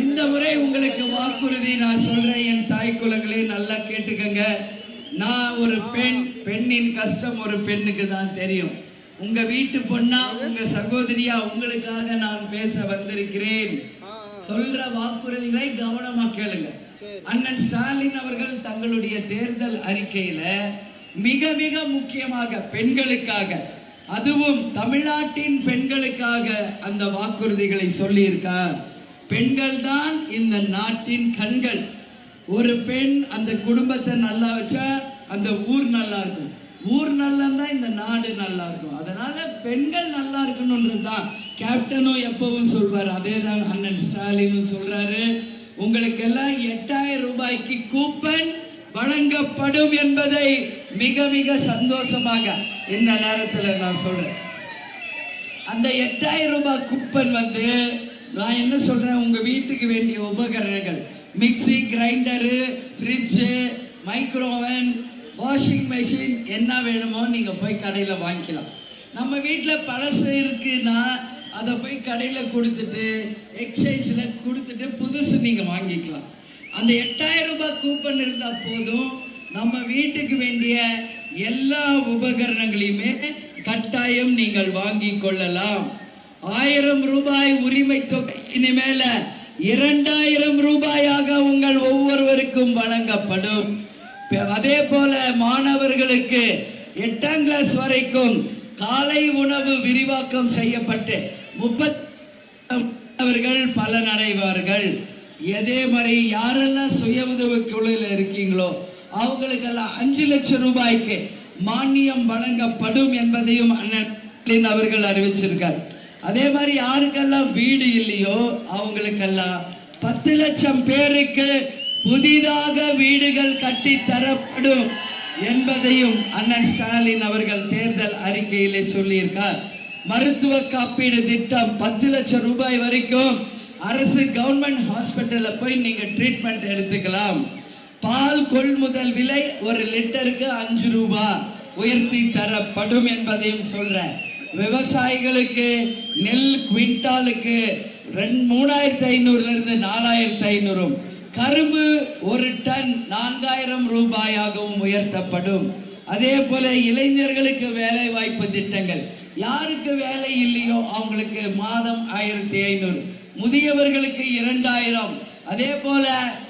இந்த முறை உங்களுக்கு வாக்குறுதி நான் சொல்றேன். என் தாய் குலங்களே நல்லா கேட்டுக்கங்க. நான் ஒரு பெண்ணின் கஷ்டம் ஒரு பெண்ணுக்கு தான் தெரியும். உங்க வீட்டு பொண்ணா, உங்க சகோதரியா, உங்களுக்காக நான் பேச வந்திருக்கிறேன். சொல்ற வாக்குறுதிகளை கவனமா கேளுங்க. அண்ணன் ஸ்டாலின் அவர்கள் தங்களுடைய தேர்தல் அறிக்கையில மிக மிக முக்கியமாக பெண்களுக்காக, அதுவும் தமிழ்நாட்டின் பெண்களுக்காக அந்த வாக்குறுதிகளை சொல்லியிருக்கார். பெண்கள் தான் இந்த நாட்டின் கண்கள். ஒரு பெண் அந்த குடும்பத்தை நல்லா வச்சா அந்த ஊர் நல்லா இருக்கும், ஊர் நல்லா தான் இந்த நாடு நல்லா இருக்கும். அதனால பெண்கள் நல்லா இருக்கணும்ன்றதுதான் கேப்டனும் எப்பவும் சொல்வார். அதே தான் அண்ணன் ஸ்டாலினும் சொல்றாரு. உங்களுக்கு எல்லாம் 8000 ரூபாய்க்கு கூப்பன் வழங்கப்படும் என்பதை மிக மிக சந்தோஷமாக இந்த நேரத்தில் நான் சொல்றேன். அந்த 8000 ரூபாய் கூப்பன் நான் என்ன சொல்றேன், உங்க வீட்டுக்கு வேண்டிய உபகரணங்கள், mixie, grinder, fridge, micro oven, washing machine என்ன வேணுமோ நீங்க போய் கடையில் வாங்கிக்கலாம். நம்ம வீட்டில் பழசு இருக்குன்னா அதை போய் கடையில் கொடுத்துட்டு எக்ஸ்சேஞ்சில் கொடுத்துட்டு புதுசு நீங்கள் வாங்கிக்கலாம். அந்த 8000 ரூபாய் கூப்பன் இருந்தால் போதும். நம்ம வீட்டுக்கு வேண்டிய எல்லா உபகரணங்களையுமே கட்டாயம் நீங்கள் வாங்கி கொள்ளலாம். 1000 ரூபாய் உரிமை தொகை இனிமேல 2000 ரூபாயாக உங்கள் ஒவ்வொருவருக்கும் வழங்கப்படும். அதே போல மாணவர்களுக்கு 8ஆம் கிளாஸ் வரைக்கும் காலை உணவு விரிவாக்கம் செய்யப்பட்டு 30 பலனடைவார்கள். அதே மாதிரி யாரெல்லாம் சுய உதவி குழுவில் இருக்கீங்களோ அவங்களுக்கெல்லாம் 5 லட்சம் ரூபாய்க்கு மானியம் வழங்கப்படும் என்பதையும் அண்ணன் அவர்கள் அறிவிச்சிருக்கார். அதே மாதிரி யாருக்கெல்லாம் வீடு இல்லையோ அவங்களுக்கெல்லாம் 10 லட்சம் பேருக்கு புதிதாக வீடுகள் கட்டி தரப்படும் என்பதையும் அண்ணன் ஸ்டாலின் அவர்கள் தேர்தல் அறிக்கையிலே சொல்லியிருக்கார். மருத்துவ காப்பீடு திட்டம் 10 லட்சம் ரூபாய் வரைக்கும் அரசு கவர்மெண்ட் ஹாஸ்பிட்டல்ல போய் நீங்க ட்ரீட்மெண்ட் எடுத்துக்கலாம். பால் கொள்முதல் விலை 1 லிட்டருக்கு 5 ரூபாய் உயர்த்தி தரப்படும் என்பதையும் சொல்றேன். விவசாயிகளுக்கு நெல் குவிண்டாலுக்கு 3500 இருந்து 4500, கரும்பு 1 டன் 4000 ரூபாயாகவும் உயர்த்தப்படும். அதே போல இளைஞர்களுக்கு வேலை வாய்ப்பு திட்டங்கள், யாருக்கு வேலை இல்லையோ அவங்களுக்கு மாதம் 1500, முதியவர்களுக்கு 2000. அதே போல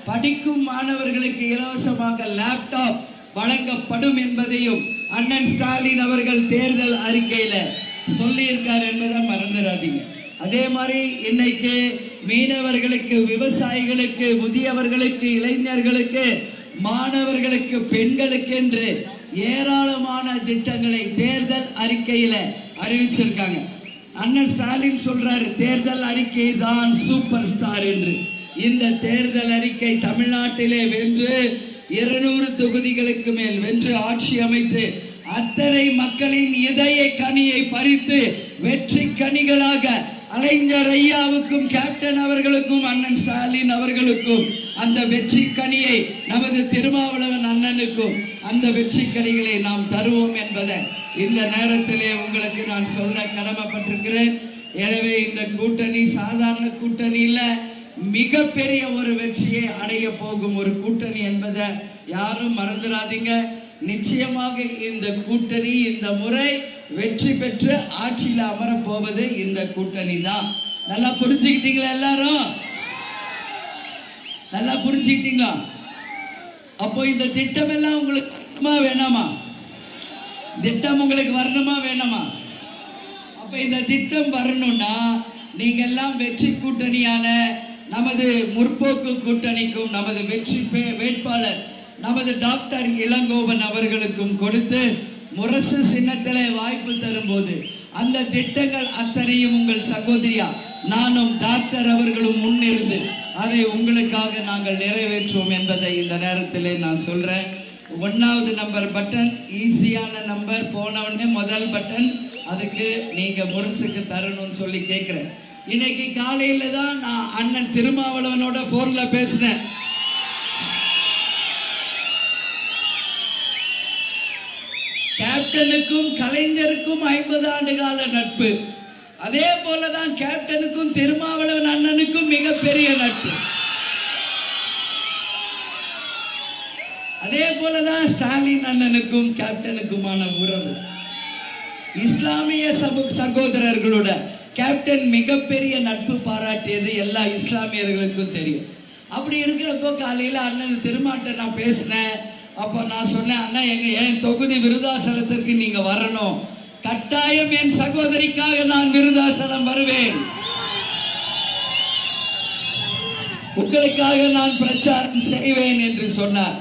படிக்கும் மாணவர்களுக்கு இலவசமாக லேப்டாப் வழங்கப்படும் என்பதையும் அண்ணன் ஸ்டாலின் அவர்கள் தேர்தல் அறிக்கையில சொல்லியிருக்கார் என்பதை மறந்துடாதீங்க. அதே மாதிரி இன்னைக்கு மீனவர்களுக்கு, விவசாயிகளுக்கு, முதியவர்களுக்கு, இளைஞர்களுக்கு, மாணவர்களுக்கு, பெண்களுக்கு என்று ஏராளமான திட்டங்களை தேர்தல் அறிக்கையில அறிவிச்சிருக்காங்க. அண்ணன் ஸ்டாலின் சொல்றாரு, தேர்தல் அறிக்கை தான் சூப்பர் ஸ்டார் என்று. இந்த தேர்தல் அறிக்கை தமிழ்நாட்டிலே வென்று 200 தொகுதிகளுக்கு மேல் வென்று ஆட்சி அமைத்து அத்தனை மக்களின் இதய கனியை பறித்து வெற்றி கனிகளாக அலைஞர் ஐயாவுக்கும் கேப்டன் அவர்களுக்கும் அண்ணன் ஸ்டாலின் அவர்களுக்கும் அந்த வெற்றி கனியை நமது திருமாவளவன் அண்ணனுக்கும் அந்த வெற்றி கனிகளை நாம் தருவோம் என்பதை இந்த நேரத்திலே உங்களுக்கு நான் சொல்ல கடமைப்பட்டிருக்கிறேன். எனவே இந்த கூட்டணி சாதாரண கூட்டணி இல்ல, மிகப்பெரிய ஒரு வெற்றியை அடைய போகும் ஒரு கூட்டணி என்பதை யாரும் மறந்துடாதீங்க. நிச்சயமாக இந்த கூட்டணி இந்த முறை வெற்றி பெற்று ஆட்சியில் அமரப்போவது இந்த கூட்டணி தான். நல்லா புரிஞ்சுக்கிட்டீங்களா? எல்லாரும் நல்லா புரிஞ்சுக்கிட்டீங்களா? அப்போ இந்த திட்டம் எல்லாம் உங்களுக்கு வேணாமா? திட்டம் உங்களுக்கு வரணுமா வேணாமா? அப்ப இந்த திட்டம் வரணும்னா நீங்க எல்லாம் வெற்றி கூட்டணியான நமது முற்போக்கு கூட்டணிக்கும் நமது வெற்றி வேட்பாளர் நமது டாக்டர் இளங்கோவன் அவர்களுக்கும் கொடுத்து முரசு சின்னத்திலே வாய்ப்பு தரும்போது அந்த திட்டங்கள் அத்தனையும் உங்கள் சகோதரியா நானும் டாக்டர் அவர்களும் முன்னிருந்து அதை உங்களுக்காக நாங்கள் நிறைவேற்றுவோம் என்பதை இந்த நேரத்திலே நான் சொல்றேன். 1வது நம்பர் பட்டன் ஈஸியான நம்பர், போன உடனே முதல் பட்டன், அதுக்கு நீங்க முரசுக்கு தரணும்னு சொல்லி கேட்கிறேன். இன்னைக்கு காலையில தான் நான் அண்ணன் திருமாவளவனோட போன்ல பேசினேன். கேப்டனுக்கும் கலைஞருக்கும் 50 ஆண்டு கால நட்பு. அதே போலதான் கேப்டனுக்கும் திருமாவளவன் அண்ணனுக்கும் மிகப்பெரிய நட்பு. அதே போலதான் ஸ்டாலின் அண்ணனுக்கும் கேப்டனுக்குமான உறவு. இஸ்லாமிய சகோதரர்களோட கேப்டன் மிகப்பெரிய நட்பு பாராட்டியது எல்லா இஸ்லாமியர்களுக்கும் தெரியும். அப்படி இருக்கிறப்போ காலையில அண்ணன் திருமாட்ட நான் பேசினேன். அப்போ நான் சொன்னேன், அண்ணா என் தொகுதி விருதாசலத்திற்கு நீங்க வரணும், கட்டாயம் என் சகோதரிக்காக நான் விருதாசலம் வருவேன், உங்களுக்காக நான் பிரச்சாரம் செய்வேன் என்று சொன்னார்.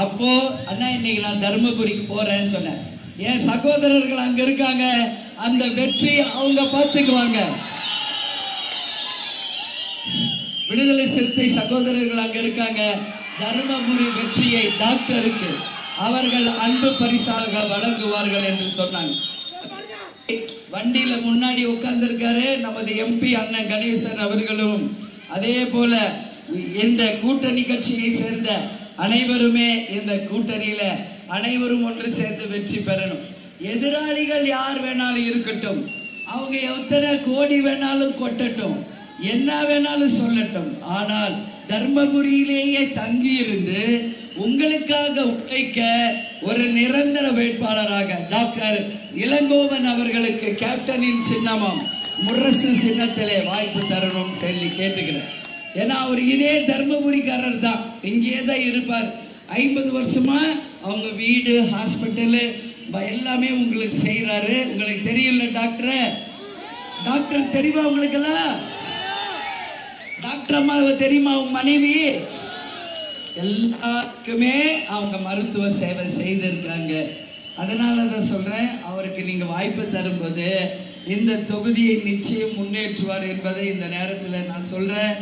அப்போ அண்ணா இன்னைக்கு நான் தர்மபுரிக்கு போறேன்னு சொன்னேன். என் சகோதரர்கள் அங்க இருக்காங்க, அந்த வெற்றி அவங்க பார்த்துக்குவாங்க. விடுதலை சிறுத்தை சகோதரர்கள் அங்க இருக்காங்க. தர்மபுரி வெற்றியை டாக்டருக்கு அவர்கள் அன்பு பரிசாக வழங்குவார்கள் என்று சொன்னாங்க. வண்டியில முன்னாடி உட்கார்ந்து இருக்காரு நமது எம்பி அண்ணன் கணேசன் அவர்களும். அதே போல இந்த கூட்டணி கட்சியை சேர்ந்த அனைவருமே இந்த கூட்டணியில அனைவரும் ஒன்று சேர்ந்து வெற்றி பெறணும். எதிராளிகள் யார் வேணாலும் இருக்கட்டும், அவங்க எத்தனை கோடி வேணாலும் கொட்டட்டும், என்ன வேணாலும் சொல்லட்டும், ஆனால் தர்மபுரியிலேயே தங்கியிருந்து உங்களுக்காக உழைக்க ஒரு நிரந்தர வேட்பாளராக டாக்டர் இளங்கோவன் அவர்களுக்கு கேப்டனின் சின்னமும் முரசு சின்னத்திலே வாய்ப்பு தரணும் சொல்லி கேட்டுக்கிறேன். ஏன்னா அவர் இதே தர்மபுரிக்காரர் தான், இங்கே தான் இருப்பார். 50 வருஷமா அவங்க வீடு, ஹாஸ்பிட்டலு எல்லாமே உங்களுக்கு செய்யறாரு. உங்களுக்கு தெரியல டாக்டர் தெரியுமா உங்களுக்கெல்லாம்? டாக்டர் அம்மாவை தெரியுமா? உங்க மனைவி எல்லாருக்குமே அவங்க மருத்துவ சேவை செய்திருக்காங்க. அதனால தான் சொல்றேன், அவருக்கு நீங்க வாய்ப்பு தரும்போது இந்த தொகுதியை நிச்சயம் முன்னேற்றுவார் என்பதை இந்த நேரத்தில் நான் சொல்றேன்.